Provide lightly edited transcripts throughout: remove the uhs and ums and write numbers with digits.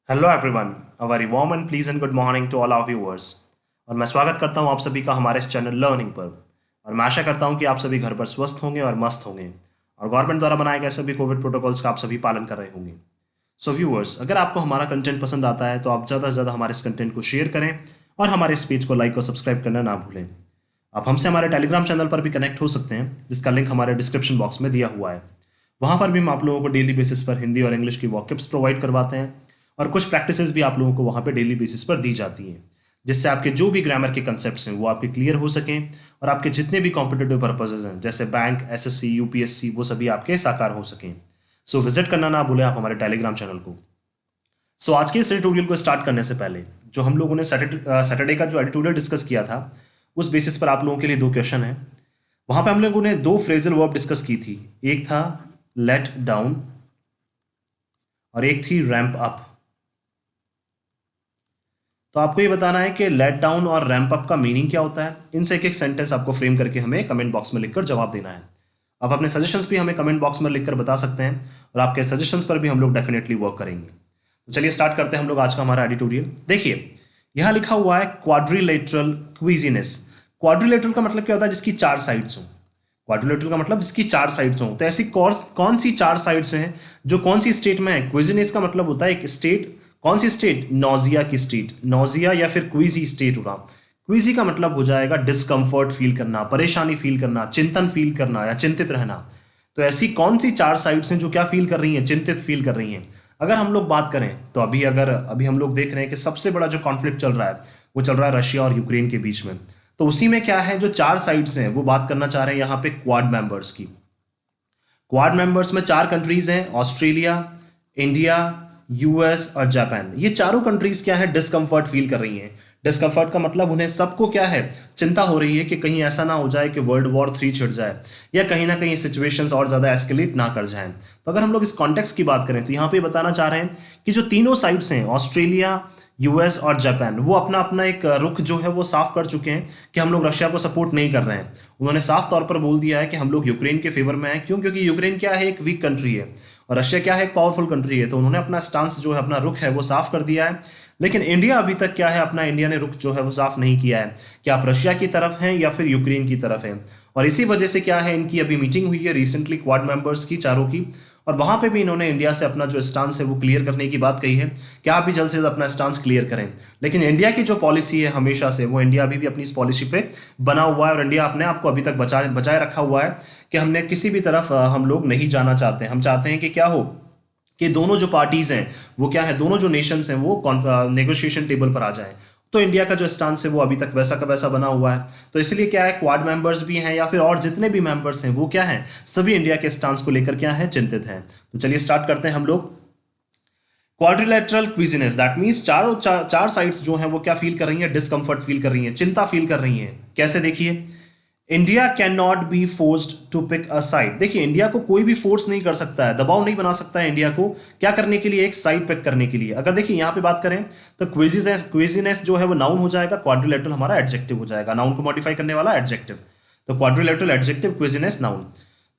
Hello everyone, a very warm and pleasant good morning to all our viewers. और मैं स्वागत करता हूं आप सभी का हमारे इस चैनल लर्निंग पर। और मैं आशा करता हूं कि आप सभी घर पर स्वस्थ होंगे और मस्त होंगे और गवर्नमेंट द्वारा बनाए गए सभी कोविड प्रोटोकॉल्स का आप सभी पालन कर रहे होंगे। सो व्यूअर्स, अगर आपको हमारा कंटेंट पसंद आता है तो आप ज़्यादा से ज़्यादा हमारे इस कंटेंट को शेयर करें और हमारे इस पेज को लाइक और सब्सक्राइब करना ना भूलें। आप हमसे हमारे टेलीग्राम चैनल पर भी कनेक्ट हो सकते हैं, जिसका लिंक हमारे डिस्क्रिप्शन बॉक्स में दिया हुआ है। वहाँ पर भी हम आप लोगों को डेली बेसिस पर हिंदी और इंग्लिश की वॉकअप्स प्रोवाइड करवाते हैं और कुछ प्रैक्टिसेस भी आप लोगों को वहाँ पे डेली बेसिस पर दी जाती हैं, जिससे आपके जो भी ग्रामर के कंसेप्ट्स हैं वो आपके क्लियर हो सकें और आपके जितने भी कॉम्पिटेटिव पर्पसेज हैं जैसे बैंक, एसएससी, यूपीएससी, वो सभी आपके साकार हो सकें। सो विजिट करना ना भूलें आप हमारे टेलीग्राम चैनल को। सो आज के इस एडिटोरियल को स्टार्ट करने से पहले जो हम लोगों ने सैटरडे का जो एडिटोरियल डिस्कस किया था, उस बेसिस पर आप लोगों के लिए दो क्वेश्चन है। वहाँ पे हम लोगों ने दो फ्रेजल वर्ब डिस्कस की थी, एक था लेट डाउन और एक थी रैंप अप। तो आपको ये बताना है कि लेट डाउन और रैंप अप का मीनिंग क्या होता है। इनसे एक एक सेंटेंस आपको फ्रेम करके हमें कमेंट बॉक्स में लिखकर जवाब देना है। आप अपने सजेशंस भी हमें कमेंट बॉक्स में लिखकर बता सकते हैं और आपके सजेशंस पर भी हम लोग डेफिनेटली वर्क करेंगे। तो चलिए स्टार्ट करते हैं हम लोग आज का हमारा एडिटोरियल। देखिए, यहाँ लिखा हुआ है क्वाड्रिलेटरल क्विजीनेस। क्वाड्रिलेटरल का मतलब क्या होता है? जिसकी चार साइड्स हों। क्वाड्रिलेटरल का मतलब जिसकी चार साइड्स हों। तो ऐसी कौन सी चार साइड्स हैं जो कौन सी स्टेट में है? क्विजीनेस का मतलब होता है एक स्टेट। कौन सी स्टेट? नोजिया की स्टेट। नोजिया या फिर क्विजी स्टेट होगा। क्विजी का मतलब हो जाएगा डिस्कम्फर्ट फील करना, परेशानी फील करना, चिंतन फील करना या चिंतित रहना। तो ऐसी कौन सी चार साइड्स हैं जो क्या फील कर रही हैं? चिंतित फील कर रही हैं। अगर हम लोग बात करें तो अभी हम लोग देख रहे हैं कि सबसे बड़ा जो कॉन्फ्लिक्ट चल रहा है वो चल रहा है रशिया और यूक्रेन के बीच में। तो उसी में क्या है, जो चार साइड्स हैं वो बात करना चाह रहे हैं यहाँ पे क्वाड मेंबर्स की। क्वाड मेंबर्स में चार कंट्रीज हैं, ऑस्ट्रेलिया, इंडिया, यूएस और जापान। ये चारों कंट्रीज क्या है? डिस्कम्फर्ट फील कर रही हैं। डिस्कम्फर्ट का मतलब उन्हें सबको क्या है? चिंता हो रही है कि कहीं ऐसा ना हो जाए कि वर्ल्ड वॉर 3 छिड़ जाए या कहीं ना कहीं सिचुएशंस और ज़्यादा एस्केलेट ना कर जाएं। तो अगर हम लोग इस कॉन्टेक्स्ट की बात करें तो यहाँ पे बताना चाह रहे हैं कि जो तीनों साइड्स हैं, ऑस्ट्रेलिया, यूएस और जापान, वो अपना अपना एक रुख जो है वो साफ कर चुके हैं कि हम लोग रशिया को सपोर्ट नहीं कर रहे हैं। उन्होंने साफ तौर पर बोल दिया है कि हम लोग यूक्रेन के फेवर में हैं। क्यों? क्योंकि यूक्रेन क्या है? एक वीक कंट्री है और रशिया क्या है? एक पावरफुल कंट्री है। तो उन्होंने अपना स्टांस जो है, अपना रुख है वो साफ कर दिया है। लेकिन इंडिया अभी तक क्या है? अपना इंडिया ने रुख जो है वो साफ नहीं किया है कि आप रशिया की तरफ हैं या फिर यूक्रेन की तरफ हैं। और इसी वजह से क्या है, इनकी अभी मीटिंग हुई है रिसेंटली क्वाड मेंबर्स की, चारों की। और वहां पे भी इन्होंने इंडिया से अपना जो स्टांस है वो क्लियर करने की बात कही है कि आप भी जल्द से जल्द अपना स्टांस क्लियर करें। लेकिन इंडिया की जो पॉलिसी है हमेशा से, वो इंडिया अभी भी अपनी इस पॉलिसी पे बना हुआ है और इंडिया अपने आप को अभी तक बचाए रखा हुआ है कि हमने किसी भी तरफ हम लोग नहीं जाना चाहते। हम चाहते हैं कि क्या हो, कि दोनों जो पार्टीज हैं वो क्या है, दोनों जो नेशंस हैं वो नेगोशिएशन टेबल पर आ जाएं। तो इंडिया का जो स्टांस है वो अभी तक वैसा का वैसा बना हुआ है। तो इसलिए क्या है, क्वाड मेंबर्स भी हैं या फिर और जितने भी मेंबर्स हैं वो क्या हैं, सभी इंडिया के स्टांस को लेकर क्या है, चिंतित हैं। तो चलिए स्टार्ट करते हैं हम लोग। क्वाड्रिलेटरल क्विजीनेस, दैट मीन्स चार साइड्स जो हैं वो क्या फील कर रही हैं? डिस्कम्फर्ट फील कर रही हैं, चिंता फील कर रही हैं। कैसे? देखिए, India can not be forced to pick a side. देखिए, इंडिया को कोई भी फोर्स नहीं कर सकता है, दबाव नहीं बना सकता है इंडिया को क्या करने के लिए? एक साइड पिक करने के लिए। अगर देखिए यहाँ पे बात करें तो क्विजीनेस जो है वो नाउन हो जाएगा, क्वाड्रिलेटरल हमारा एडजेक्टिव हो जाएगा, नाउन को मॉडिफाई करने वाला एडजेक्टिव। तो क्वाड्रिलेटरल एडजेक्टिव, क्विजीनेस नाउन।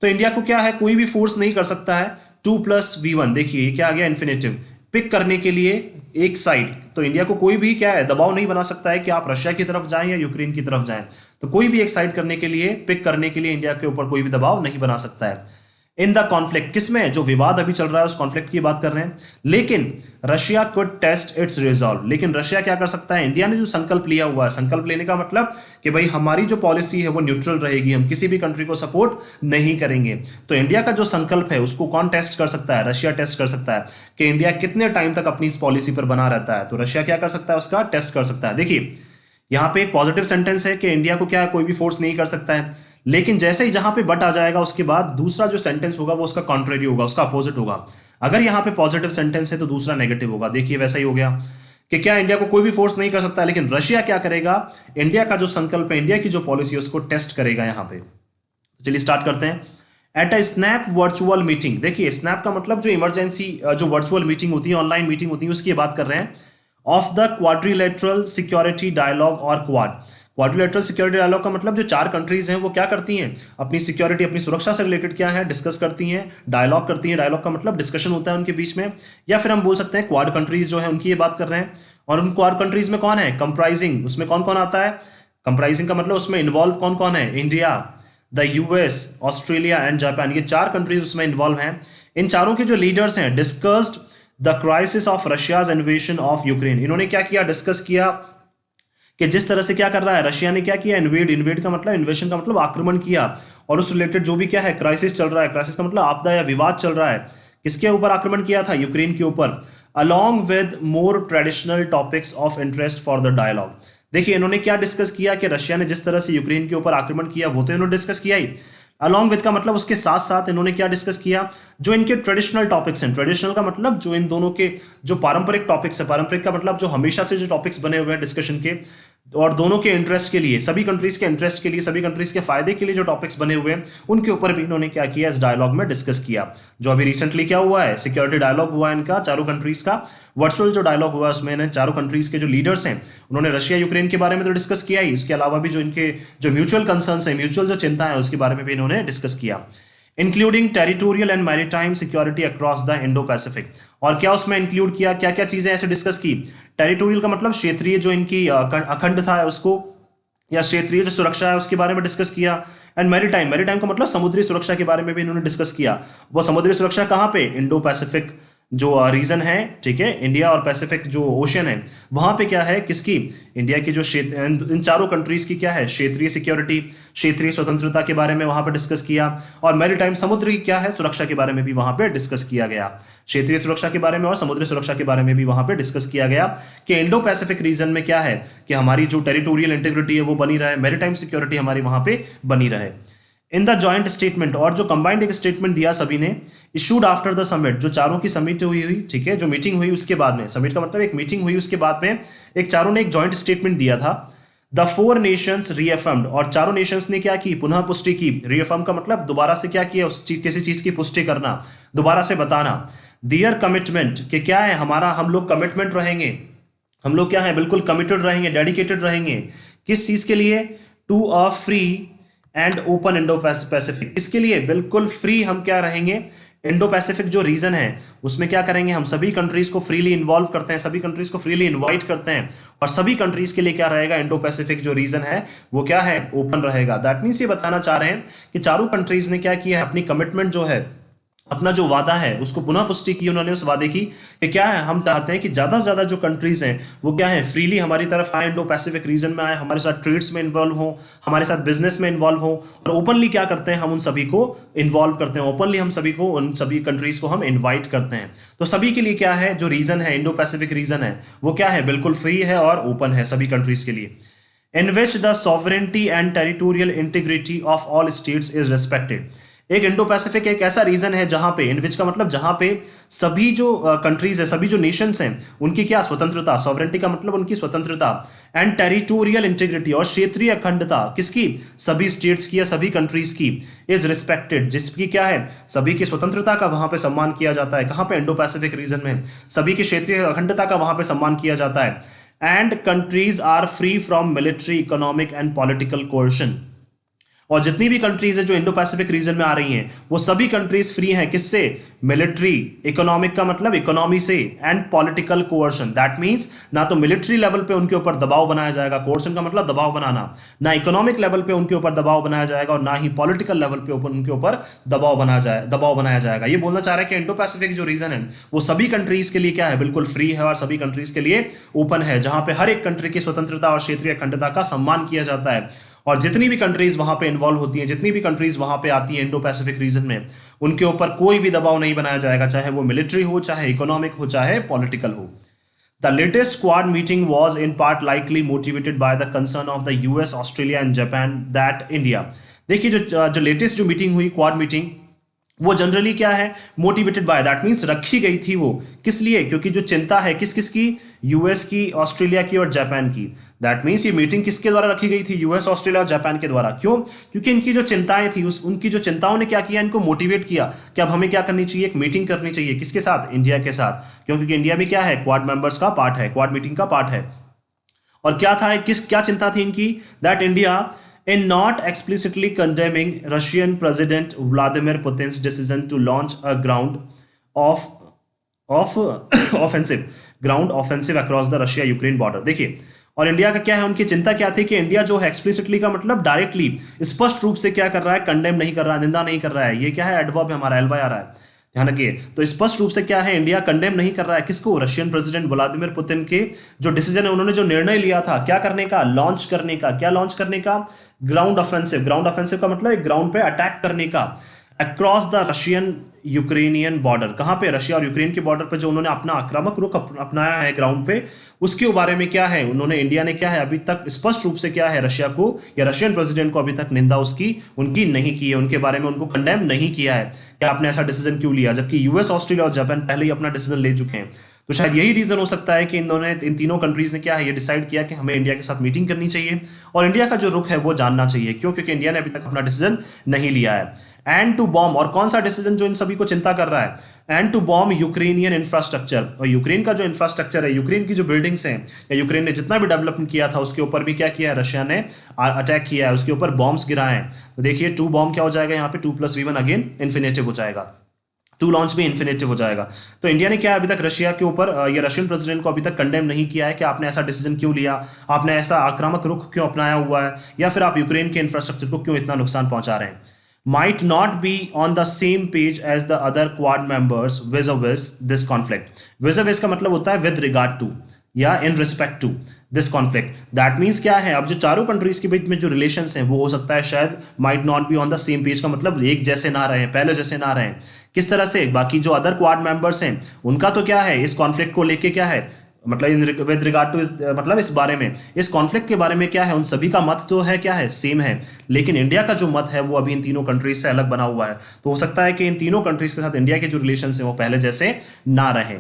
तो इंडिया को क्या है, कोई भी फोर्स नहीं कर सकता है। 2+V1, देखिए ये क्या आ गया? इन्फिनेटिव। पिक करने के लिए एक साइड। तो इंडिया को कोई भी क्या है, दबाव नहीं बना सकता है कि आप रशिया की तरफ जाएं या यूक्रेन की तरफ जाएं। तो कोई भी एक साइड करने के लिए, पिक करने के लिए इंडिया के ऊपर कोई भी दबाव नहीं बना सकता है। इन द कॉन्फ्लिक्ट, किसमें? जो विवाद अभी चल रहा है उस कॉन्फ्लिक्ट की बात कर रहे हैं। लेकिन Russia could test its resolve, लेकिन रशिया क्या कर सकता है? इंडिया ने जो संकल्प लिया हुआ है, संकल्प लेने का मतलब कि भाई हमारी जो पॉलिसी है वो न्यूट्रल रहेगी, हम किसी भी कंट्री को सपोर्ट नहीं करेंगे। तो इंडिया का जो संकल्प है उसको कौन टेस्ट कर सकता है? रशिया टेस्ट कर सकता है कि इंडिया कितने टाइम तक अपनी इस पॉलिसी पर बना रहता है। तो रशिया क्या कर सकता है? उसका टेस्ट कर सकता है। देखिए, यहाँ पे एक पॉजिटिव सेंटेंस है कि इंडिया को क्या है, कोई भी फोर्स नहीं कर सकता है। लेकिन जैसे ही जहां पे बट आ जाएगा उसके बाद दूसरा जो सेंटेंस होगा वो उसका कॉन्ट्रेरी होगा, उसका अपोजिट होगा। अगर यहाँ पे पॉजिटिव सेंटेंस है तो दूसरा नेगेटिव होगा। देखिए वैसा ही हो गया कि क्या इंडिया को कोई भी फोर्स नहीं कर सकता है, लेकिन रशिया क्या करेगा? इंडिया का जो संकल्प है, इंडिया की जो पॉलिसी है उसको टेस्ट करेगा यहाँ पे। तो चलिए स्टार्ट करते हैं। At a snap virtual meeting, देखिए स्नैप का मतलब जो इमरजेंसी जो वर्चुअल मीटिंग होती है, ऑनलाइन मीटिंग होती है, उसकी बात कर रहे हैं। Of the Quadrilateral Security Dialogue और क्वाड। क्वाड्रिलेटरल सिक्योरिटी डायलॉग का मतलब जो 4 कंट्रीज हैं वो क्या करती हैं, अपनी सिक्योरिटी, अपनी सुरक्षा से रिलेटेड क्या है, डिस्कस करती हैं, डायलॉग करती हैं। डायलॉग का मतलब डिस्कशन होता है उनके बीच में, या फिर हम बोल सकते हैं क्वाड कंट्रीज जो है उनकी ये बात कर रहे हैं। और उन क्वाड कंट्रीज में कौन है, कंप्राइजिंग, उसमें कौन कौन आता है, कंप्राइजिंग का मतलब उसमें इन्वॉल्व कौन कौन है, India, the US, Australia and Japan, ये 4 कंट्रीज उसमें इन्वॉल्व हैं। इन चारों के जो लीडर्स हैं discussed the crisis of Russia's इन्वेशन of Ukraine. इन्होंने क्या किया, डिस्कस किया कि जिस तरह से क्या कर रहा है रशिया ने, क्या किया, इन्वेड का मतलब, इन्वेशन का मतलब आक्रमण किया, और उस रिलेटेड जो भी क्या है क्राइसिस चल रहा है, क्राइसिस का मतलब आपदा या विवाद चल रहा है, किसके ऊपर आक्रमण किया था, यूक्रेन के ऊपर, along with more traditional topics of interest for the dialogue. देखिए इन्होंने क्या डिस्कस किया कि रशिया ने जिस तरह से यूक्रेन के ऊपर आक्रमण किया वो तो इन्होंने डिस्कस किया ही, अलॉन्ग विद का मतलब उसके साथ साथ इन्होंने क्या डिस्कस किया, जो इनके ट्रेडिशनल टॉपिक्स हैं, ट्रेडिशनल का मतलब जो इन दोनों के जो पारंपरिक टॉपिक्स है, पारंपरिक का मतलब जो हमेशा से जो टॉपिक्स बने हुए हैं डिस्कशन के, और दोनों के इंटरेस्ट के लिए, सभी कंट्रीज के इंटरेस्ट के लिए, सभी कंट्रीज के फायदे के लिए जो टॉपिक्स बने हुए हैं उनके ऊपर भी इन्होंने क्या किया, इस डायलॉग में डिस्कस किया। जो अभी रिसेंटली क्या हुआ है, सिक्योरिटी डायलॉग हुआ है इनका चारों कंट्रीज का, वर्चुअल जो डायलॉग हुआ है उसमें इन्हें चारों कंट्रीज के जो लीडर्स हैं उन्होंने रशिया यूक्रेन के बारे में तो डिस्कस किया ही, उसके अलावा भी जो इनके जो म्यूचुअल कंसर्न्स है, म्यूचुअल जो चिंता है उसके बारे में भी इन्होंने डिस्कस किया, including territorial and maritime security across the Indo Pacific. और क्या उसमें इंक्लूड किया, क्या क्या चीजें ऐसे डिस्कस की, टेरिटोरियल का मतलब क्षेत्रीय जो इनकी अखंडता है उसको, या क्षेत्रीय जो सुरक्षा है उसके बारे में डिस्कस किया, एंड मैरीटाइम, मैरीटाइम का मतलब समुद्री सुरक्षा के बारे में भी इन्होंने डिस्कस किया। वो समुद्री सुरक्षा कहाँ पे, इंडो पैसिफिक जो रीजन है, ठीक है, इंडिया और पैसिफिक जो ओशन है वहां पे क्या है, किसकी, इंडिया की जो क्षेत्र, इन चारों कंट्रीज की क्या है, क्षेत्रीय सिक्योरिटी, क्षेत्रीय स्वतंत्रता के बारे में वहां पे डिस्कस किया, और मैरीटाइम समुद्र की क्या है सुरक्षा के बारे में भी वहां पे डिस्कस किया गया, क्षेत्रीय सुरक्षा के बारे में और समुद्री सुरक्षा के बारे में भी वहां पे डिस्कस किया गया कि इंडो पैसिफिक रीजन में क्या है कि हमारी जो टेरिटोरियल इंटीग्रिटी है वो बनी रहे, मैरीटाइम सिक्योरिटी हमारी वहां पे बनी रहे। इन द जॉइंट स्टेटमेंट, और जो कंबाइंड एक स्टेटमेंट दिया सभी ने, इशूड आफ्टर द समिट, जो चारों की समिट हुई, ठीक है, जो मीटिंग हुई उसके बाद में, समिट का मतलब एक मीटिंग हुई उसके बाद में एक चारों ने एक जॉइंट स्टेटमेंट दिया था। द 4 नेशंस रीअफर्म्ड, और चारों नेशंस ने क्या की, पुनः पुष्टि की, रीअफर्म का मतलब दोबारा से क्या किया, उस चीज, किसी चीज की पुष्टि करना, दोबारा से बताना, दियर कमिटमेंट, कि क्या है हमारा, हम लोग कमिटमेंट रहेंगे, हम लोग क्या है बिल्कुल कमिटेड रहेंगे, डेडिकेटेड रहेंगे, किस चीज के लिए, to a free and open Indo Pacific, इसके लिए बिल्कुल फ्री हम क्या रहेंगे, इंडो पैसिफिक जो रीजन है उसमें क्या करेंगे, हम सभी कंट्रीज को फ्रीली इन्वॉल्व करते हैं, सभी कंट्रीज को फ्रीली इनवाइट करते हैं, और सभी कंट्रीज के लिए क्या रहेगा, इंडो पैसिफिक जो रीजन है वो क्या है, ओपन रहेगा। दैट मीन्स ये बताना चाह रहे हैं कि चारों कंट्रीज ने क्या किया है, अपनी कमिटमेंट जो है, अपना जो वादा है उसको पुनः पुष्टि की उन्होंने उस वादे की कि क्या है, हम चाहते हैं कि ज्यादा से ज्यादा जो कंट्रीज हैं वो क्या है, फ्रीली हमारी तरफ आए, इंडो पैसिफिक रीजन में आए, हमारे साथ ट्रेड्स में इन्वॉल्व हो, हमारे साथ बिजनेस में इन्वॉल्व हो, और ओपनली क्या करते हैं, हम उन सभी को इन्वॉल्व करते हैं, ओपनली हम सभी को, उन सभी कंट्रीज को हम इन्वाइट करते हैं। तो सभी के लिए क्या है, जो रीजन है, इंडो पैसिफिक रीजन है वो क्या है, बिल्कुल फ्री है और ओपन है सभी कंट्रीज के लिए। In which the sovereignty and territorial integrity of all states is respected. एक इंडो पैसिफिक एक ऐसा रीजन है जहां पे, इन विच का मतलब जहां पे सभी जो कंट्रीज है, सभी जो नेशंस हैं उनकी क्या स्वतंत्रता, सॉवरेंटी का मतलब उनकी स्वतंत्रता, एंड टेरिटोरियल इंटीग्रिटी, और क्षेत्रीय अखंडता, किसकी, सभी स्टेट्स की या सभी कंट्रीज की, इज रिस्पेक्टेड, जिसकी क्या है, सभी की स्वतंत्रता का वहां पे सम्मान किया जाता है, कहां पे, इंडो पैसिफिक रीजन में सभी की क्षेत्रीय अखंडता का वहां पे सम्मान किया जाता है, and countries are free from military, economic and political coercion. और जितनी भी कंट्रीज है जो इंडो पैसिफिक रीजन में आ रही हैं वो सभी कंट्रीज फ्री हैं, किससे, मिलिट्री, इकोनॉमिक का मतलब इकोनॉमी से, and political coercion, that means ना तो मिलिट्री लेवल पे उनके ऊपर दबाव बनाया जाएगा, कोर्शन का मतलब दबाव बनाना, ना इकोनॉमिक लेवल पे उनके ऊपर दबाव बनाया जाएगा, और ना ही पॉलिटिकल लेवल पे उनके ऊपर दबाव बनाया जाएगा। ये बोलना चाह रहा है कि इंडो पैसिफिक जो रीजन है वो सभी कंट्रीज के लिए क्या है, बिल्कुल फ्री है और सभी कंट्रीज के लिए ओपन है, जहां पे हर एक कंट्री की स्वतंत्रता और क्षेत्रीय अखंडता का सम्मान किया जाता है, और जितनी भी कंट्रीज वहां पे इन्वॉल्व होती हैं, जितनी भी कंट्रीज वहां पे आती हैं इंडो पैसिफिक रीजन में, उनके ऊपर कोई भी दबाव नहीं बनाया जाएगा, चाहे वो मिलिट्री हो, चाहे इकोनॉमिक हो, चाहे पॉलिटिकल हो। The latest quad meeting was in part likely motivated by the concern of the US, Australia and Japan that India. देखिए जो लेटेस्ट जो मीटिंग हुई, क्वाड मीटिंग, वो जनरली क्या है, मोटिवेटेड बाय, दैट मींस रखी गई थी वो किस लिए, क्योंकि जो चिंता है किस किस की, यूएस की, ऑस्ट्रेलिया की और जापान की। दैट मींस ये मीटिंग किसके द्वारा रखी गई थी, यूएस, ऑस्ट्रेलिया और जापान के द्वारा। क्यों, क्योंकि इनकी जो चिंताएं थी उनकी जो चिंताओं ने क्या किया, इनको मोटिवेट किया कि अब हमें क्या करनी चाहिए, एक मीटिंग करनी चाहिए, किसके साथ, इंडिया के साथ, क्योंकि इंडिया भी क्या है, क्वाड मेंबर्स का पार्ट है, क्वाड मीटिंग का पार्ट है। और क्या था, क्या चिंता थी इनकी, that India in not explicitly condemning Russian President Vladimir Putin's decision to launch a of offensive ground offensive across the Russia Ukraine border। देखिए, और इंडिया का क्या है, उनकी चिंता क्या थी कि इंडिया जो है एक्सप्लिसिटली का मतलब डायरेक्टली स्पष्ट रूप से क्या कर रहा है, कंडेम नहीं कर रहा है, निंदा नहीं कर रहा है। ये क्या है, एडवर्ब है हमारा, एलवाई आ रहा है, ध्यान रखिए। तो स्पष्ट रूप से क्या है, इंडिया कंडेम नहीं कर रहा है किसको, रशियन प्रेसिडेंट व्लादिमीर पुतिन के जो डिसीजन है, उन्होंने जो निर्णय लिया था क्या करने का, लॉन्च करने का। क्या लॉन्च करने का, ग्राउंड ऑफेंसिव। ग्राउंड ऑफेंसिव का मतलब एक ग्राउंड पे अटैक करने का across the Russian Ukrainian border. कहां पे, रशिया और यूक्रेन के बॉर्डर पे जो उन्होंने अपना आक्रामक रुख अपनाया है ग्राउंड पे, उसके बारे में क्या है उन्होंने, इंडिया ने क्या है अभी तक स्पष्ट रूप से क्या है, रशिया को या रशियन प्रेसिडेंट को अभी तक निंदा उसकी उनकी नहीं की है, उनके बारे में उनको कंडेम नहीं किया है। क्या आपने ऐसा डिसीजन क्यों लिया, जबकि यूएस, ऑस्ट्रेलिया और जापान पहले ही अपना डिसीजन ले चुके हैं। तो शायद यही रीजन हो सकता है कि इन तीनों कंट्रीज ने क्या है, ये डिसाइड किया कि हमें इंडिया के साथ मीटिंग करनी चाहिए और इंडिया का जो रुख है वो जानना चाहिए। क्यों, क्योंकि इंडिया ने अभी तक अपना डिसीजन नहीं लिया है। एंड टू बॉम्ब, और कौन सा डिसीजन जो इन सभी को चिंता कर रहा है, and to bomb Ukrainian infrastructure. और यूक्रेन का जो इंफ्रास्ट्रक्चर है, यूक्रेन की जो बिल्डिंग्स हैं, या यूक्रेन ने जितना भी डेवलपमेंट किया था उसके ऊपर भी क्या किया है, रशिया ने अटैक किया है, उसके ऊपर बॉम्ब्स गिराए हैं। तो देखिए 2 बॉम्ब क्या हो जाएगा यहाँ पे, 2+V1 अगेन इन्फिनेटिव हो जाएगा, 2 लॉन्च भी इन्फिनेटिव हो जाएगा। तो इंडिया ने क्या अभी तक रशिया के ऊपर या रशियन प्रेसिडेंट को अभी तक कंडेम नहीं किया है कि आपने ऐसा डिसीजन क्यों लिया, आपने ऐसा आक्रामक रुख क्यों अपनाया हुआ है, या फिर आप यूक्रेन के इंफ्रास्ट्रक्चर को क्यों इतना नुकसान पहुंचा रहे हैं। Might not be on the same page as the other Quad members vis-a-vis this conflict। vis-a-vis का मतलब होता है with regard to या in respect to this conflict। That means क्या है, अब जो चारों कंट्रीज के बीच में जो रिलेशंस हैं वो हो सकता है शायद might not be on the same page का मतलब एक जैसे ना रहे, पहले जैसे ना रहे। किस तरह से, बाकी जो अदर क्वाड मेंबर्स हैं उनका तो क्या है, इस कॉन्फ्लिक्ट को लेके क्या है, मतलब विद रिगार्ड टू मतलब इस बारे में, इस कॉन्फ्लिक्ट के बारे में क्या है, उन सभी का मत तो है क्या है, सेम है। लेकिन इंडिया का जो मत है वो अभी इन तीनों कंट्रीज से अलग बना हुआ है। तो हो सकता है कि इन तीनों कंट्रीज के साथ इंडिया के जो रिलेशन है वो पहले जैसे ना रहे।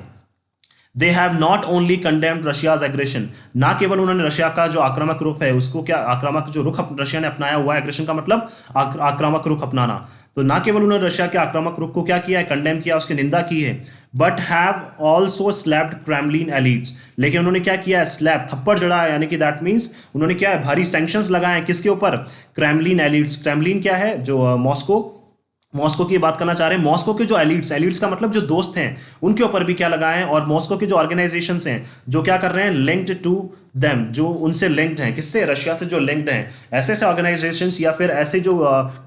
They have not only condemned Russia's aggression, ना केवल उन्होंने रशिया का जो आक्रामक रुख है उसको, क्या आक्रामक जो रुख रशिया ने अपनाया हुआ है, एग्रेशन का मतलब आक्रामक रुख अपनाना, तो ना केवल उन्होंने रशिया के आक्रामक रुख को क्या किया है, कंडेम किया, उसकी निंदा की है, but have also slapped Kremlin elites. लेकिन उन्होंने क्या किया है, स्लैप, थप्पड़ जड़ा है, यानी कि दैट मीन्स उन्होंने क्या है, भारी सैंक्शंस लगाए हैं किसके ऊपर, क्रेमलिन एलिट्स। क्रेमलिन क्या है, जो मॉस्को की बात करना चाह रहे हैं, मॉस्को के जो एलिट्स का मतलब जो दोस्त हैं उनके ऊपर भी क्या लगाए हैं, और मॉस्को के जो ऑर्गेनाइजेशंस हैं जो क्या कर रहे हैं, लिंक्ड टू देम, जो उनसे लिंक्ड हैं, किससे, रशिया से जो लिंक्ड हैं, ऐसे ऐसे ऑर्गेनाइजेशंस या फिर ऐसे जो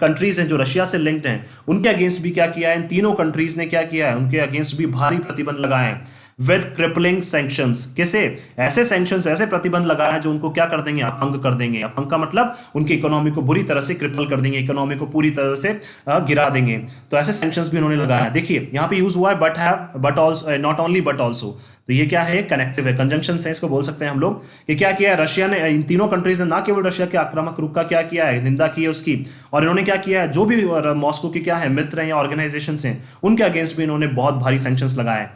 कंट्रीज हैं जो रशिया से लिंक्ड हैं, उनके अगेंस्ट भी क्या किया है, इन तीनों कंट्रीज ने क्या किया है, उनके अगेंस्ट भी भारी प्रतिबंध लगाए हैं विद क्रिपलिंग सैंक्शंस। कैसे, ऐसे सैंक्शंस, ऐसे प्रतिबंध लगाए हैं जो उनको क्या कर देंगे, अपंग कर देंगे। अपंग का मतलब उनकी इकोनॉमी को बुरी तरह से क्रिपल कर देंगे, इकोनॉमी को पूरी तरह से गिरा देंगे। तो ऐसे सैंक्शंस भी उन्होंने लगाया है। देखिए यहाँ पे यूज हुआ है but have, but also, not only but also. तो ये क्या है, कनेक्टिव है, कंजंक्शन से इसको बोल सकते हैं हम लोग कि क्या किया है रशिया ने, इन तीनों कंट्रीज ने ना केवल रशिया के आक्रामक रुख का क्या किया है, निंदा की है उसकी, और इन्होंने क्या किया है, जो भी मॉस्को के क्या है मित्र हैं या ऑर्गेनाइजेशन हैं उनके अगेंस्ट भी इन्होंने बहुत भारी सैंक्शंस लगाए।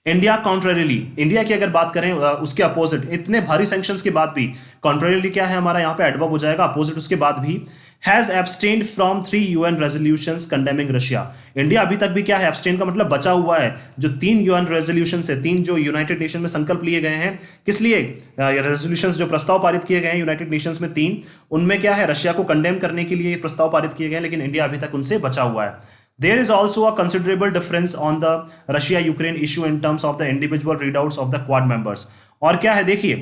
इंडिया कॉन्ट्रेरिली, इंडिया की अगर बात करें उसके अपोजिट, इतने भारी सैंक्शंस के बाद भी, कॉन्ट्रेरिली क्या है हमारा यहाँ पे एडवर्ब हो जाएगा, अपोजिट उसके बाद भी, has abstained from 3 UN resolutions condemning Russia. India अभी तक भी क्या है, एब्सटेन का मतलब बचा हुआ है, जो 3 UN रेजोल्यूशन है, 3 जो यूनाइटेड नेशन में संकल्प लिए गए हैं, किस लिए, रेजोल्यूशन जो प्रस्ताव पारित किए गए हैं यूनाइटेड नेशंस में 3, उनमें क्या है, रशिया को कंडेम करने के लिए प्रस्ताव पारित किए गए, लेकिन इंडिया अभी तक उनसे बचा हुआ है। There is also a considerable difference on the Russia-Ukraine issue in terms of the individual readouts of the Quad members। और क्या है, देखिए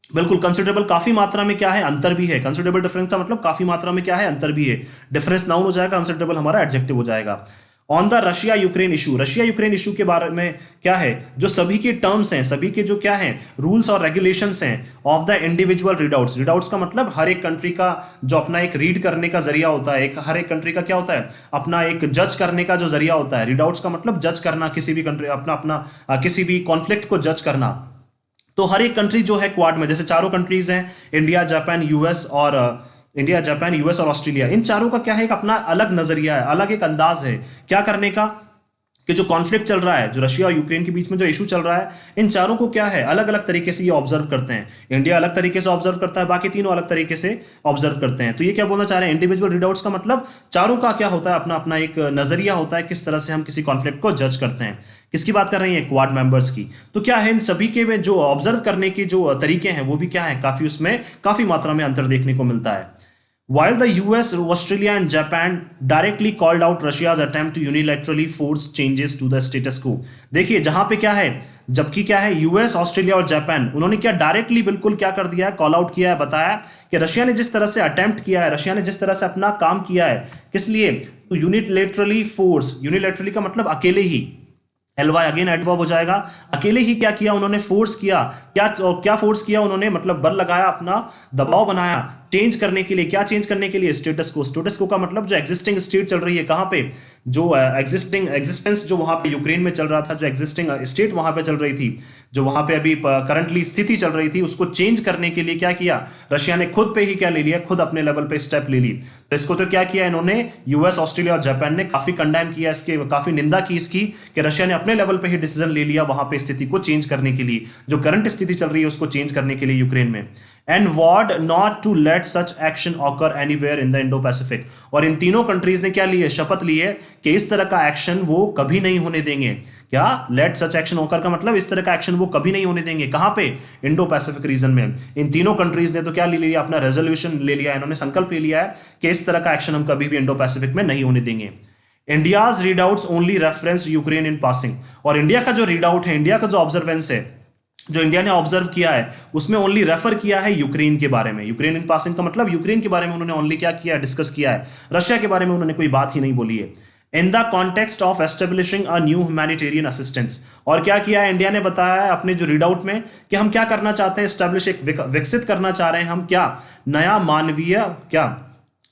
बिल्कुल कंसिडरेबल, काफी मात्रा में क्या है, अंतर भी है। कंसिडरेबल डिफरेंस का मतलब काफी मात्रा में क्या है, अंतर भी है। डिफरेंस नाउन हो जाएगा, कंसिडरेबल हमारा एडजेक्टिव हो जाएगा। On the Russia Ukraine issue, Russia Ukraine issue के बारे में क्या है, जो सभी के टर्म्स हैं, सभी के जो क्या हैं रूल्स और रेगुलेशंस हैं of the individual readouts. Readouts का मतलब हर एक कंट्री का जो अपना एक रीड करने का जरिया होता है, एक हर एक कंट्री का क्या होता है, अपना एक जज करने का जो जरिया होता है। रीडआउट्स का मतलब जज करना, किसी भी कंट्री अपना अपना किसी भी कॉन्फ्लिक्ट को जज करना। तो हर एक कंट्री जो है क्वाड में, जैसे चारों कंट्रीज हैं, इंडिया जापान यूएस और ऑस्ट्रेलिया, इन चारों का क्या है, एक अपना अलग नजरिया है, अलग एक अंदाज है क्या करने का, कि जो कॉन्फ्लिक्ट चल रहा है, जो रशिया और यूक्रेन के बीच में जो इशू चल रहा है, इन चारों को क्या है अलग अलग तरीके से ये ऑब्जर्व करते हैं। इंडिया अलग तरीके से ऑब्जर्व करता है, बाकी तीनों अलग तरीके से ऑब्जर्व करते हैं। तो ये क्या बोलना चाह रहे हैं, इंडिविजुअल रीडआउट्स का मतलब चारों का क्या होता है, अपना अपना एक नजरिया होता है किस तरह से हम किसी कॉन्फ्लिक्ट को जज करते हैं। किसकी बात कर रही है, क्वाड मेंबर्स की। तो क्या है, इन सभी के में जो ऑब्जर्व करने के जो तरीके हैं वो भी क्या है, काफी उसमें काफी मात्रा में अंतर देखने को मिलता है। While the US, Australia and Japan directly called out Russia's attempt to unilaterally force changes to the status quo। देखिए जहां पे क्या है, जबकि क्या है यूएस, ऑस्ट्रेलिया और जापान, उन्होंने क्या डायरेक्टली बिल्कुल क्या कर दिया है, कॉल आउट किया है, बताया कि रशिया ने जिस तरह से अटेम्प्ट किया है, रशिया ने जिस तरह से अपना काम किया है, किस लिए, तो यूनिलेटरली फोर्स, यूनिलेटरली का मतलब अकेले ही, एलवाई अगेन एडवर्ब हो जाएगा, अकेले ही क्या किया उन्होंने, फोर्स किया, क्या फोर्स किया उन्होंने, मतलब बल लगाया, अपना दबाव बनाया चेंज करने के लिए। क्या चेंज करने के लिए, स्टेटस को। स्टेटस को का मतलब जो एग्जिस्टिंग स्टेट चल रही है, कहां पे, जो एग्जिस्टेंस जो वहां पे यूक्रेन में चल रहा था, जो एग्जिस्टिंग स्टेट वहां पे चल रही थी, जो वहां पे अभी करंटली स्थिति चल रही थी, उसको चेंज करने के लिए क्या किया, रशिया ने खुद पे ही क्या ले लिया, खुद अपने लेवल पे स्टेप ले ली। तो इसको तो क्या किया इन्होंने, यूएस, ऑस्ट्रेलिया और जापान ने काफी कंडेम किया इसके, काफी निंदा की इसकी, कि रशिया ने अपने लेवल पे ही डिसीजन ले लिया वहां पे स्थिति को चेंज करने के लिए, जो करंट स्थिति चल रही है उसको चेंज करने के लिए यूक्रेन में। And warned not to let such action occur anywhere in the Indo Pacific. और इन तीनों कंट्रीज ने क्या ली है, शपथ ली है कि इस तरह का एक्शन वो कभी नहीं होने देंगे। क्या, लेट सच एक्शन ऑकर का मतलब इस तरह का एक्शन वो कभी नहीं होने देंगे, कहां पे, इंडो पैसिफिक रीजन में। इन तीनों कंट्रीज ने तो क्या ले लिया, अपना रेजोल्यूशन ले लिया, इन्होंने संकल्प ले लिया है कि इस तरह का एक्शन हम कभी भी इंडो पैसिफिक में नहीं होने देंगे। India's readouts only reference Ukraine in passing. और इंडिया का जो रीडआउट है, इंडिया का जो ऑब्जर्वेंस है, जो इंडिया ने ऑब्जर्व किया है, उसमें ओनली रेफर किया है यूक्रेन के बारे में। यूक्रेन इन पासिंग का मतलब यूक्रेन के बारे में उन्होंने ओनली क्या किया, डिस्कस किया है, रशिया के बारे में उन्होंने कोई बात ही नहीं बोली है। In the context of establishing a new humanitarian assistance. और क्या किया है इंडिया ने, बताया है अपने जो रीडआउट में कि हम क्या करना चाहते हैं, एस्टेब्लिश, एक विकसित करना चाह रहे हैं हम, क्या, नया मानवीय, क्या,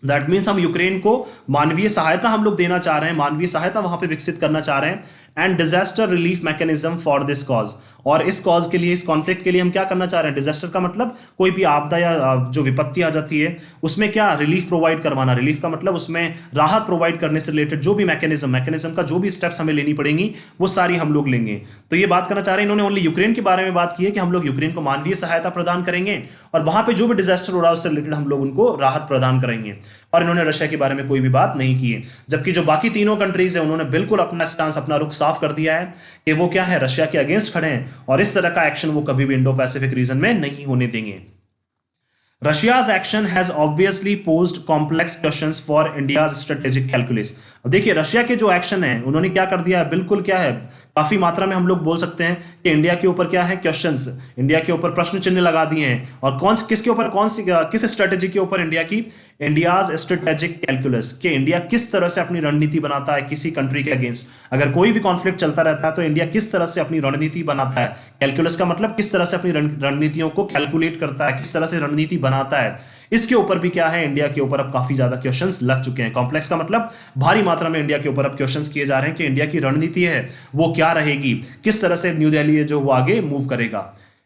दैट मीन्स हम यूक्रेन को मानवीय सहायता हम लोग देना चाह रहे हैं, मानवीय सहायता वहां पे विकसित करना चाह रहे हैं। And disaster relief mechanism for this cause. और इस कॉज के लिए, इस कॉन्फ्लिक्ट के लिए हम क्या करना चाह रहे हैं, डिजास्टर का मतलब कोई भी आपदा या जो विपत्ति आ जाती है उसमें क्या रिलीफ प्रोवाइड करवाना, रिलीफ का मतलब उसमें राहत प्रोवाइड करने से रिलेटेड जो भी मैकेनिज्म का जो भी स्टेप्स हमें लेनी पड़ेंगी वो सारी हम लोग लेंगे। तो ये बात करना चाह रहे हैं इन्होंने, ओनली यूक्रेन के बारे में बात की है कि हम लोग यूक्रेन को मानवीय सहायता प्रदान करेंगे और वहां पे जो भी डिजास्टर हो रहा है उससे रिलेटेड हम लोग उनको राहत प्रदान करेंगे। और इन्होंने रशिया के बारे में कोई भी बात नहीं की है। जबकि जो बाकी तीनों कंट्रीज है उन्होंने बिल्कुल अपना स्टांस, अपना रुख साफ कर दिया है कि वो क्या है, रशिया के अगेंस्ट खड़े हैं और इस तरह का एक्शन वो कभी भी इंडो पैसिफिक रीजन में नहीं होने देंगे। Russia's action has obviously posed complex questions for India's strategic calculus। अब देखिए रशिया के जो एक्शन है उन्होंने क्या कर दिया है, बिल्कुल क्या है, काफी मात्रा में हम लोग बोल सकते हैं कि इंडिया के ऊपर क्या है, क्वेश्चंस, इंडिया के ऊपर प्रश्न चिन्ह लगा दिए हैं। और किसके ऊपर, किस स्ट्रेटेजी के ऊपर, इंडियाज स्ट्रेटेजिक कैलकुलस, कि इंडिया किस तरह से अपनी रणनीति बनाता है किसी कंट्री के अगेंस्ट। अगर कोई भी कॉन्फ्लिक्ट चलता रहता है तो इंडिया किस तरह से अपनी रणनीति बनाता है, कैलकुलस का मतलब किस तरह से अपनी रणनीतियों को कैलकुलेट करता है, किस तरह से रणनीति बनाता है। इसके ऊपर भी क्या है, इंडिया के ऊपर अब काफी ज्यादा क्वेश्चंस लग चुके हैं। कॉम्प्लेक्स का मतलब भारी मात्रा में इंडिया के ऊपर अब क्वेश्चंस किए जा रहे हैं कि इंडिया की रणनीति है वो क्या रहेगी, किस तरह से न्यू दिल्ली है जो वो आगे मूव करेगा।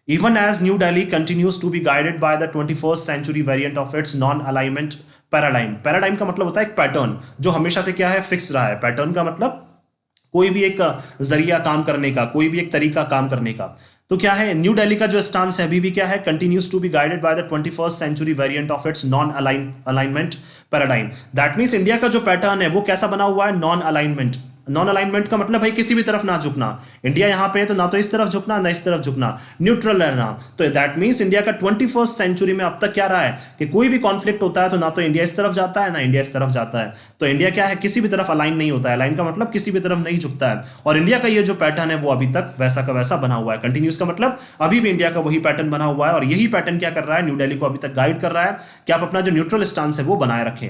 Even as New Delhi continues to be guided by the 21st century variant of its non-alignment paradigm। Paradigm का मतलब होता है एक पैटर्न जो हमेशा से क्या है, फिक्स रहा है। पैटर्न का मतलब कोई भी एक जरिया काम करने का, कोई भी एक तरीका काम करने का। तो क्या है, न्यू दिल्ली का जो स्टांस है अभी भी क्या है, continues to be guided by the 21st century variant of its non alignment paradigm. That means India का जो पैटर्न है वो कैसा बना हुआ है, नॉन अलाइनमेंट। नॉन अलाइनमेंट का मतलब भाई किसी भी तरफ ना झुकना। इंडिया यहां पे है तो ना तो इस तरफ झुकना ना इस तरफ झुकना, न्यूट्रल रहना। तो दैट मींस इंडिया का 21st सेंचुरी में अब तक क्या रहा है कि कोई भी कॉन्फ्लिक्ट होता है तो ना तो इंडिया इस तरफ जाता है ना इंडिया इस तरफ जाता है। तो इंडिया क्या है, किसी भी तरफ अलाइन नहीं होता है। अलाइन का मतलब किसी भी तरफ नहीं झुकता है। और इंडिया का ये जो पैटर्न है वो अभी तक वैसा का वैसा बना हुआ है। कंटिन्यूस का मतलब अभी भी इंडिया का वही पैटर्न बना हुआ है और यही पैटर्न क्या कर रहा है, न्यू दिल्ली को अभी तक गाइड कर रहा है कि आप अपना जो न्यूट्रल स्टांस है वो बनाए रखें।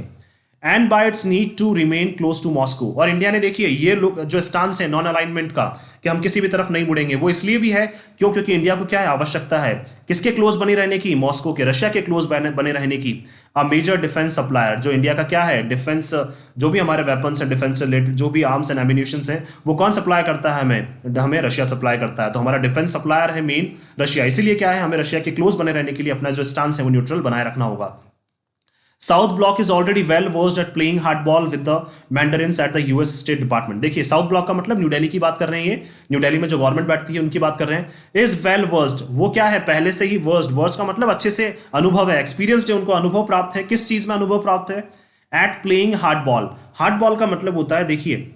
And by its need to remain close to Moscow. और इंडिया ने देखिए ये लोग जो स्टांस है नॉन अलाइनमेंट का कि हम किसी भी तरफ नहीं मुड़ेंगे, वो इसलिए भी है क्योंकि इंडिया को क्या है, आवश्यकता है किसके क्लोज बने रहने की, मॉस्को के, रशिया के क्लोज बने रहने की। अ मेजर डिफेंस सप्लायर, जो इंडिया का क्या है, डिफेंस, जो भी हमारे वेपन्स है, डिफेंस से रिलेटेड जो भी आर्म्स एंड एम्यूनिशंस है वो कौन सप्लाई करता है, हमें रशिया सप्लाई करता है। तो हमारा डिफेंस सप्लायर है मेन रशिया, इसीलिए क्या है, हमें रशिया के क्लोज बने रहने के लिए अपना जो स्टांस है वो न्यूट्रल बनाए रखना होगा। South Block is already well versed at playing hardball with the mandarins at the US State Department. देखिए साउथ ब्लॉक का मतलब न्यू दिल्ली की बात कर रहे हैं, ये न्यू दिल्ली में जो गवर्नमेंट बैठती है उनकी बात कर रहे हैं। इज वेल वर्स्ड, वो क्या है, पहले से ही वर्स्ड, वर्स्ट का मतलब अच्छे से अनुभव है, एक्सपीरियंस्ड है, उनको अनुभव प्राप्त है। किस चीज में अनुभव प्राप्त है? Eight playing हार्डबॉल। हार्डबॉल का मतलब होता है, देखिए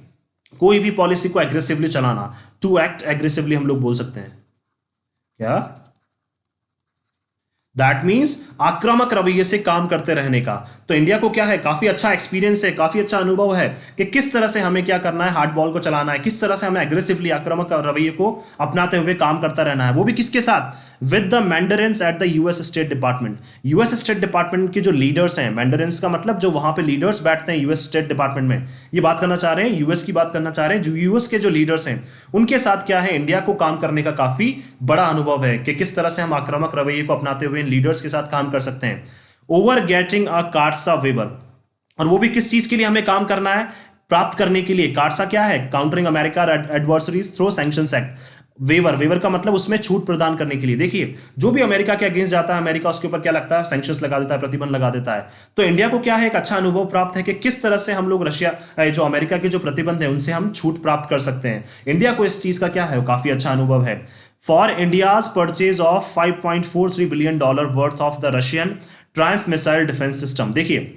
कोई भी पॉलिसी को एग्रेसिवली चलाना, टू एक्ट एग्रेसिवली हम लोग बोल सकते हैं। क्या? दैट मीन्स आक्रामक रवैये से काम करते रहने का। तो इंडिया को क्या है, काफी अच्छा एक्सपीरियंस है, काफी अच्छा अनुभव है कि किस तरह से हमें क्या करना है, हार्ड बॉल को चलाना है, किस तरह से हमें एग्रेसिवली आक्रामक रवैये को अपनाते हुए काम करता रहना है, वो भी किसके साथ? With the mandarins at the US State Department. US State Department के जो लीडर्स हैं, मैंडरिन्स का मतलब जो वहां पे लीडर्स बैठते हैं यूएस स्टेट डिपार्टमेंट में, ये बात करना चाह रहे हैं, यूएस की बात करना चाह रहे हैं, जो यूएस के जो लीडर्स हैं उनके साथ क्या है, इंडिया को काम करने का काफी बड़ा अनुभव है कि किस तरह से हम आक्रामक रवैये को अपनाते हुए इन लीडर्स के साथ काम कर सकते हैं। ओवर गेटिंग अ कार्सा वेवर, और वो भी किस चीज के लिए हमें काम करना है, प्राप्त करने के लिए। कार्सा क्या है? Countering America adversaries through sanctions act. Waiver, waiver का मतलब उसमें छूट प्रदान करने के लिए। देखिए जो भी अमेरिका के अगेंस्ट जाता है, अमेरिका उसके ऊपर क्या लगता है, सैंक्शंस लगा देता है, प्रतिबंध लगा देता है। तो इंडिया को क्या है, एक अच्छा अनुभव प्राप्त है कि किस तरह से हम लोग रशिया, जो अमेरिका के जो प्रतिबंध है उनसे हम छूट प्राप्त कर सकते हैं। इंडिया को इस चीज का क्या है, काफी अच्छा अनुभव है। For India's purchase of $5.43 billion worth of the Russian Triumph missile defence system. देखिए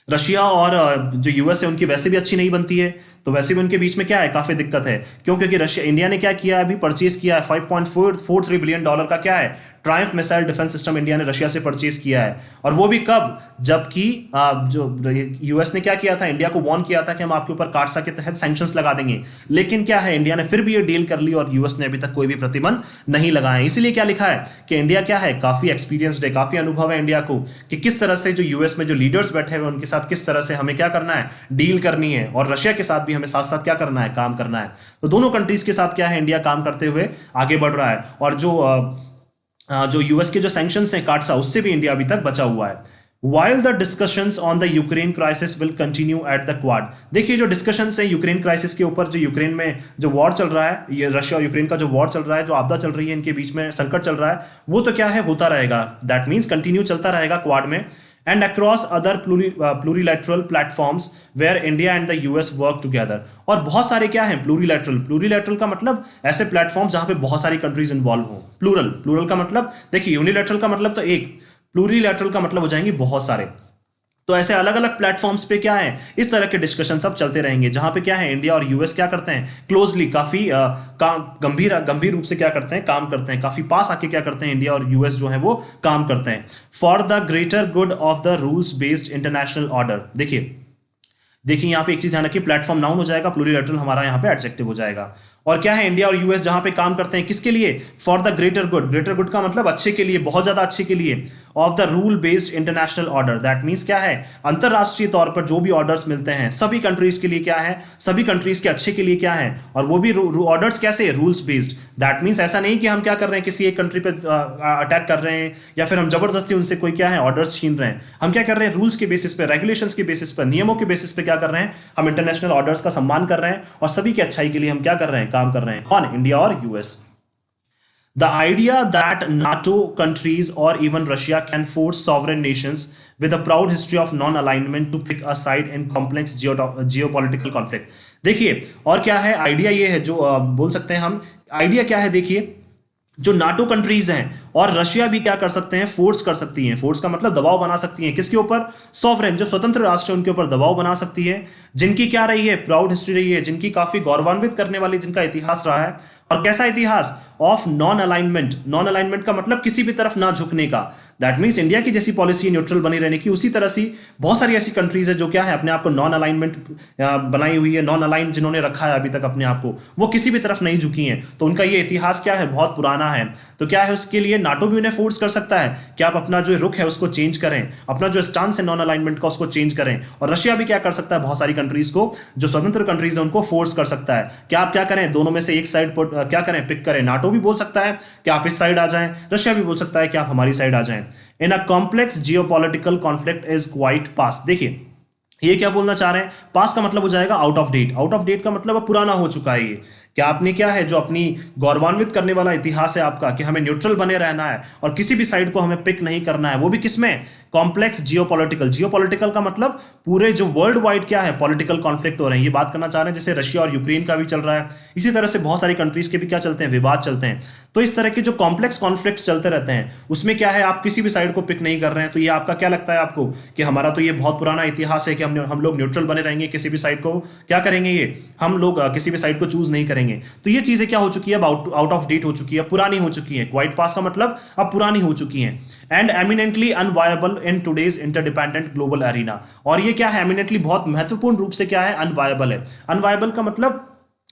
रशिया और जो यूएस है उनकी वैसे भी अच्छी नहीं बनती है, तो वैसे भी उनके बीच में क्या है, काफी दिक्कत है। क्यों? क्योंकि रशिया, इंडिया ने क्या किया है, अभी परचेज किया है $5.43 बिलियन का क्या है, Triumph missile defence system India ने रशिया से परचेज किया है। और वो भी कब? जबकि जो यूएस ने क्या किया था, इंडिया को वार्न किया था कि हम आपके ऊपर कार्सा के तहत सैंक्शंस लगा देंगे, लेकिन क्या है, इंडिया ने फिर भी ये डील कर ली और यूएस ने अभी तक कोई भी प्रतिबंध नहीं लगाए। इसीलिए क्या लिखा है कि इंडिया क्या है, काफी एक्सपीरियंस्ड है, काफी अनुभव है इंडिया को कि किस तरह से जो यूएस में जो लीडर्स बैठे हुए उनके साथ किस तरह से हमें क्या करना है, डील करनी है, और रशिया के साथ भी हमें साथ साथ क्या करना है, काम करना है। तो दोनों कंट्रीज के साथ क्या है, इंडिया काम करते हुए आगे बढ़ रहा है। और जो यूएस के जो सैंक्शंस हैं कार्सा, उससे भी इंडिया अभी तक बचा हुआ है। While the discussions on the Ukraine crisis will continue at the Quad। देखिए जो डिस्कशंस हैं यूक्रेन क्राइसिस के ऊपर, जो यूक्रेन में जो वॉर चल रहा है, ये रशिया और यूक्रेन का जो वॉर चल रहा है, जो आपदा चल रही है, इनके बीच में संकट चल रहा है, वो तो क्या है, होता रहेगा। दैट मीन्स कंटिन्यू चलता रहेगा क्वाड में। And across other plurilateral platforms where India and the US work together. और बहुत सारे क्या हैं, प्लूरीलैटरल। प्लूरीलैटरल का मतलब ऐसे प्लेटफॉर्म जहां पे बहुत सारी कंट्रीज इंवॉल्व हो। प्लूरल, प्लूरल का मतलब, देखिए यूनिलैटरल का मतलब तो एक, प्लूरीलैटरल का मतलब हो जाएंगे बहुत सारे। तो ऐसे अलग अलग प्लेटफॉर्म्स पे क्या है, इस तरह के डिस्कशन सब चलते रहेंगे, जहां पे क्या है, इंडिया और यूएस क्या करते हैं, क्लोजली, काफी गंभीर रूप से क्या करते हैं, काम करते हैं, काफी पास आके क्या करते हैं, इंडिया और यूएस जो है वो काम करते हैं। For the greater good of the rules based international order. देखिए यहाँ पे एक चीज ध्यान रखिए, प्लेटफॉर्म नाउन हो जाएगा, प्लूरीलैटरल हमारा यहाँ पे एडजेक्टिव हो जाएगा। और क्या है, इंडिया और यूएस जहां पे काम करते हैं, किसके लिए, for the greater good. Greater good का मतलब अच्छे के लिए, बहुत ज्यादा अच्छे के लिए। Of the rule based international order, that means क्या है, अंतरराष्ट्रीय तौर पर जो भी ऑर्डर्स मिलते हैं सभी कंट्रीज के लिए क्या है, सभी कंट्रीज के अच्छे के लिए क्या है, और वो भी ऑर्डर्स कैसे, रूल्स बेस्ड। दैट मीन्स ऐसा नहीं कि हम क्या कर रहे हैं, किसी एक कंट्री पे अटैक कर रहे हैं, या फिर हम जबरदस्ती उनसे कोई क्या है ऑर्डर्स छीन रहे हैं। हम क्या कर रहे हैं, रूल्स के बेसिस पे, रेगुलेशंस के बेसिस पर, नियमों के बेसिस पे क्या कर रहे हैं, हम इंटरनेशनल ऑर्डर्स का सम्मान कर रहे हैं, और सभी की अच्छाई के लिए हम क्या कर रहे हैं, काम कर रहे हैं। कौन, इंडिया और US. The idea that NATO countries or even Russia can force sovereign nations with a proud history of non-alignment to pick a side in complex geopolitical conflict। देखिए और क्या है, आइडिया ये है, जो बोल सकते हैं हम, आइडिया क्या है, देखिए जो नाटो कंट्रीज हैं और रशिया भी क्या कर सकते हैं, फोर्स कर सकती हैं। फोर्स का मतलब दबाव बना सकती हैं, किसके ऊपर, सॉवरेन, जो स्वतंत्र राष्ट्र है उनके ऊपर दबाव बना सकती है, जिनकी क्या रही है, प्राउड हिस्ट्री रही है, जिनकी काफी गौरवान्वित करने वाली, जिनका इतिहास रहा है। और कैसा इतिहास, of non alignment. Non alignment का मतलब किसी भी तरफ ना झुकने का। दैट मीन्स इंडिया की जैसी पॉलिसी न्यूट्रल बनी रहने की, उसी तरह से बहुत सारी ऐसी कंट्रीज है जो क्या है, अपने आप को नॉन अलाइनमेंट बनाई हुई है, नॉन अलाइन जिन्होंने रखा है अभी तक अपने आप को, वो किसी भी तरफ नहीं झुकी हैं। तो उनका ये इतिहास क्या है, बहुत पुराना है। तो क्या है, उसके लिए नाटो भी उन्हें फोर्स कर सकता है कि आप अपना जो रुख है उसको चेंज करें, अपना जो स्टांस है नॉन अलाइनमेंट का उसको चेंज करें। और रशिया भी क्या कर सकता है, बहुत सारी कंट्रीज को, जो स्वतंत्र कंट्रीज है उनको फोर्स कर सकता है कि आप क्या करें, दोनों में से एक साइड पर क्या करें, पिक करें। नाटो भी बोल सकता है कि आप इस साइड आ जाएं, रशिया भी बोल सकता है कि आप हमारी साइड आ जाएं। In a complex geopolitical conflict is quite pass. देखिए ये क्या बोलना चाह रहे हैं, पास का मतलब हो जाएगा out of date. Out of date का मतलब अब पुराना हो चुका है क्या आपने क्या है जो अपनी गौरवान्वित करने वाला इतिहास है आपका कि हमें न्यूट्रल बने रहना है और किसी भी साइड को हमें पिक नहीं करना है, वो भी किसमें, कॉम्प्लेक्स जियोपॉलिटिकल। जियोपॉलिटिकल का मतलब पूरे जो वर्ल्ड वाइड क्या है पॉलिटिकल कॉन्फ्लिक्ट हो रहे हैं, ये बात करना चाह रहे हैं, जैसे रशिया और यूक्रेन का भी चल रहा है, इसी तरह से बहुत सारी कंट्रीज के भी क्या चलते हैं, विवाद चलते हैं। तो इस तरह के जो कॉम्प्लेक्स कॉन्फ्लिक्ट चलते रहते हैं उसमें क्या है आप किसी भी साइड को पिक नहीं कर रहे हैं। तो ये आपका क्या लगता है आपको कि हमारा तो ये बहुत पुराना इतिहास है कि हम लोग न्यूट्रल बने रहेंगे, किसी भी साइड को क्या करेंगे, ये हम लोग किसी भी साइड को चूज नहीं करेंगे। तो ये चीजें क्या हो चुकी है, अब आउट ऑफ डेट हो चुकी है, पुरानी हो चुकी है। क्वाइट पास का मतलब अब पुरानी हो चुकी है। And eminently unviable in today's interdependent global arena. और ये क्या है, एमिनेंटली बहुत महत्वपूर्ण रूप से क्या है, अनवायबल है। अनवायबल का मतलब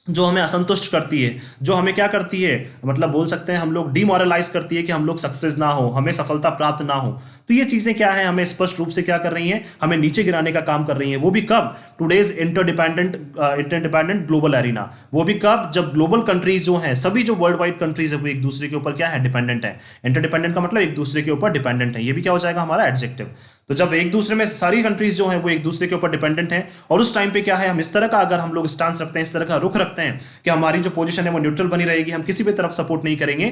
जो हमें असंतुष्ट करती है, जो हमें क्या करती है, मतलब बोल सकते हैं हम लोग डिमोरलाइज करती है कि हम लोग सक्सेस ना हो, हमें सफलता प्राप्त ना हो। तो ये चीजें क्या है, हमें स्पष्ट रूप से क्या कर रही हैं, हमें नीचे गिराने का काम कर रही हैं। वो भी कब, टुडेज इंटरडिपेंडेंट ग्लोबल एरिना। वो भी कब, जब ग्लोबल कंट्रीज जो हैं, सभी जो वर्ल्ड वाइड कंट्रीज है वो एक दूसरे के ऊपर क्या है, डिपेंडेंट है। इंटरडिपेंडेंट का मतलब एक दूसरे के ऊपर डिपेंडेंट है, ये भी क्या हो जाएगा हमारा एडजेक्टिव। तो जब एक दूसरे में सारी कंट्रीज जो हैं वो एक दूसरे के ऊपर डिपेंडेंट हैं और उस टाइम पे क्या है, हम इस तरह का अगर हम लोग स्टांस रखते हैं, इस तरह का रुख रखते हैं कि हमारी जो पोजीशन है वो न्यूट्रल बनी रहेगी, हम किसी भी तरफ सपोर्ट नहीं करेंगे,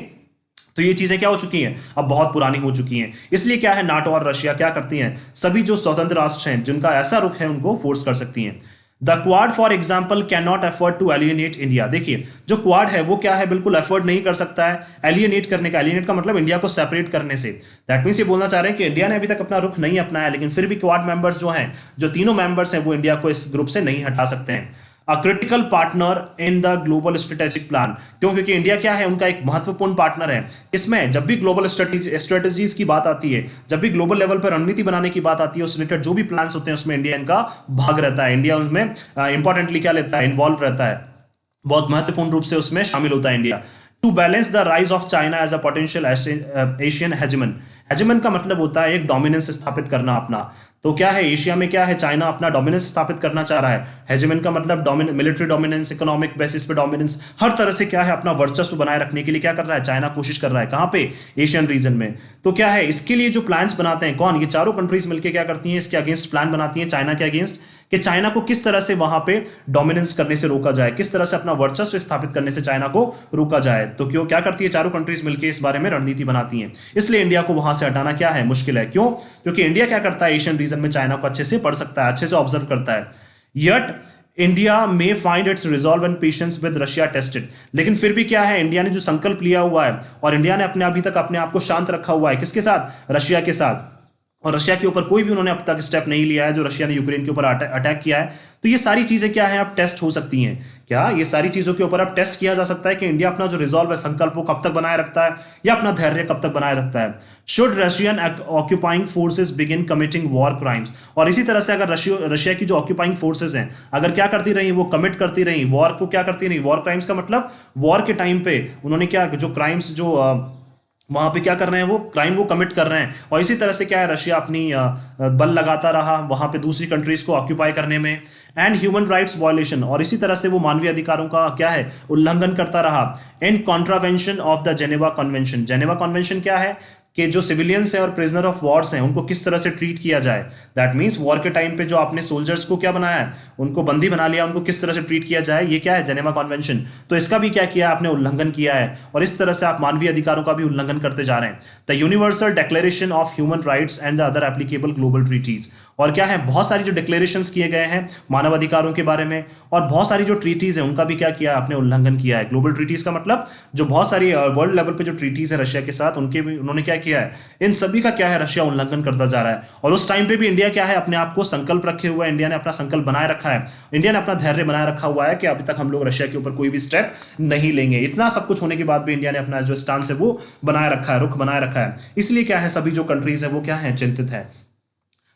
तो ये चीजें क्या हो चुकी हैं, अब बहुत पुरानी हो चुकी हैं। इसलिए क्या है, नाटो और रशिया क्या करती हैं, सभी जो स्वतंत्र राष्ट्र हैं जिनका ऐसा रुख है उनको फोर्स कर सकती हैं। The Quad for example can not afford to alienate India. देखिए जो क्वाड है वो क्या है, बिल्कुल एफर्ड नहीं कर सकता है एलियनेट करने का। एलियनेट का मतलब इंडिया को सेपरेट करने से। दैट मीन्स ये बोलना चाह रहे हैं कि इंडिया ने अभी तक अपना रुख नहीं अपनाया, लेकिन फिर भी क्वाड मेंबर्स जो हैं, जो तीनों मेंबर्स हैं, वो इंडिया को इस ग्रुप से नहीं हटा सकते हैं। A critical partner in the global strategic plan. क्यों, क्योंकि इंडिया क्या है, उनका एक महत्वपूर्ण पार्टनर है। इसमें जब भी ग्लोबल स्ट्रेटेजीज की बात आती है, जब भी ग्लोबल लेवल पर रणनीति बनाने की बात आती है, उस रिलेटेड जो भी प्लान्स होते हैं उसमें इंडिया इनका भाग रहता है। इंडिया उसमें इंपॉर्टेंटली क्या लेता है, इन्वॉल्व रहता है, बहुत महत्वपूर्ण रूप से उसमें शामिल होता है India. To balance the rise of China as a potential Asian hegemon. Hegemon का मतलब होता है एक डोमिनेंस स्थापित करना अपना। तो क्या है, एशिया में क्या है, चाइना अपना डोमिनेंस स्थापित करना चाह रहा है। हेजेमन का मतलब मिलिट्री डोमिनेंस, इकोनॉमिक बेसिस पे डोमिनेंस, हर तरह से क्या है अपना वर्चस्व बनाए रखने के लिए क्या कर रहा है, चाइना कोशिश कर रहा है। कहां पे, एशियन रीजन में। तो क्या है, इसके लिए जो प्लान्स बनाते हैं कौन, ये चारों कंट्रीज मिलकर क्या करती हैं, इसके अगेंस्ट प्लान बनाती हैं, चाइना के अगेंस्ट, कि चाइना को किस तरह से वहां पे डोमिनेंस करने से रोका जाए, किस तरह से अपना वर्चस्व स्थापित करने से चाइना को रोका जाए। तो क्यों क्या करती है, चारों कंट्रीज मिलकर इस बारे में रणनीति बनाती हैं। इसलिए इंडिया को वहां से हटाना क्या है, मुश्किल है। क्यों, क्योंकि इंडिया क्या करता है, एशियन रीजन में चाइना को अच्छे से पढ़ सकता है, अच्छे से ऑब्जर्व करता है। यट इंडिया में find its resolve and patience with Russia tested. लेकिन फिर भी क्या है, इंडिया ने जो संकल्प लिया हुआ है और इंडिया ने अभी तक अपने आप को शांत रखा हुआ है, किसके साथ, रशिया के साथ। और रशिया के ऊपर कोई भी उन्होंने अब तक स्टेप नहीं लिया है जो रशिया ने यूक्रेन के ऊपर अटैक किया है। तो ये सारी चीजें क्या है, अब टेस्ट हो सकती हैं। क्या ये सारी चीजों के ऊपर अब टेस्ट किया जा सकता है कि इंडिया अपना जो रिजॉल्व है, संकल्प, वो कब तक बनाए रखता है या अपना धैर्य कब तक बनाए रखता है। Should Russian occupying forces begin committing war crimes. और इसी तरह से अगर रशिया की जो ऑक्यूपाइंग फोर्सेस हैं, अगर क्या करती रही, वो कमिट करती रही वॉर को, क्या करती रही, वॉर क्राइम्स का मतलब वॉर के टाइम पे उन्होंने क्या जो क्राइम्स जो वहां पे क्या कर रहे हैं, वो क्राइम वो कमिट कर रहे हैं। और इसी तरह से क्या है, रशिया अपनी बल लगाता रहा वहां पे दूसरी कंट्रीज को ऑक्यूपाई करने में। एंड ह्यूमन राइट्स वायलेशन, और इसी तरह से वो मानवीय अधिकारों का क्या है, उल्लंघन करता रहा। इन contravention of the Geneva convention. Geneva convention क्या है कि जो सिविलियंस हैं और प्रिजनर ऑफ वॉर्स हैं उनको किस तरह से ट्रीट किया जाए। दैट मीन्स वॉर के टाइम पे जो आपने सोल्जर्स को क्या बनाया है, उनको बंदी बना लिया, उनको किस तरह से ट्रीट किया जाए, ये क्या है, जेनेवा कन्वेंशन। तो इसका भी क्या किया आपने, उल्लंघन किया है। और इस तरह से आप मानवीय अधिकारों का भी उल्लंघन करते जा रहे हैं। The Universal Declaration of Human Rights and the other applicable global treaties. और क्या है, बहुत सारी जो डिक्लेरेशंस किए गए हैं मानव अधिकारों के बारे में, और बहुत सारी जो ट्रीटीज है उनका भी क्या किया आपने, उल्लंघन किया है। ग्लोबल ट्रीटीज का मतलब जो बहुत सारी वर्ल्ड लेवल पे जो ट्रीटीज है रशिया के साथ, उनके भी उन्होंने क्या किया है, इन सभी का क्या है, रशिया उल्लंघन करता जा रहा है। और उस टाइम पे भी इंडिया क्या है, अपने आप को संकल्प रखे हुआ है, इंडिया ने अपना संकल्प बनाए रखा है, इंडिया ने अपना धैर्य बनाए रखा हुआ है कि अभी तक हम लोग रशिया के ऊपर कोई भी स्टेप नहीं लेंगे। इतना सब कुछ होने के बाद भी इंडिया ने अपना जो स्टांस है वो बनाए रखा है, रुख बनाए रखा है। इसलिए क्या है, सभी जो कंट्रीज है वो क्या है, चिंतित है।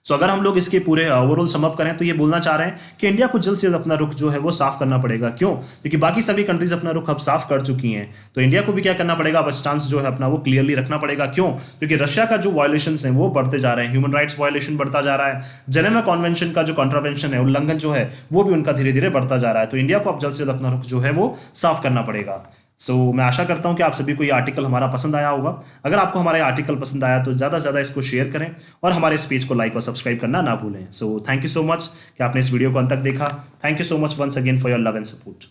सो अगर हम लोग इसके पूरे ओवरऑल समअप करें तो ये बोलना चाह रहे हैं कि इंडिया को जल्द से जल्द अपना रुख जो है वो साफ करना पड़ेगा। क्यों, क्योंकि बाकी सभी कंट्रीज अपना रुख अब साफ कर चुकी हैं, तो इंडिया को भी क्या करना पड़ेगा, अब स्टांस जो है अपना वो क्लियरली रखना पड़ेगा। क्यों, क्योंकि रशिया का जो वायलेशंस हैं वो बढ़ते जा रहे हैं, ह्यूमन राइट्स वायलेशन बढ़ता जा रहा है, जेनेवा कन्वेंशन का जो कॉन्ट्रावेंशन है, उल्लंघन जो है वो भी उनका धीरे धीरे बढ़ता जा रहा है। तो इंडिया को अब जल्द से जल्द अपना रुख जो है वो साफ करना पड़ेगा। मैं आशा करता हूं कि आप सभी को ये आर्टिकल हमारा पसंद आया होगा। अगर आपको हमारा ये आर्टिकल पसंद आया तो ज़्यादा से ज़्यादा इसको शेयर करें और हमारे इस पेज को लाइक और सब्सक्राइब करना ना भूलें। थैंक यू सो मच कि आपने इस वीडियो को अंत तक देखा। Thank you so much once again for your love and support.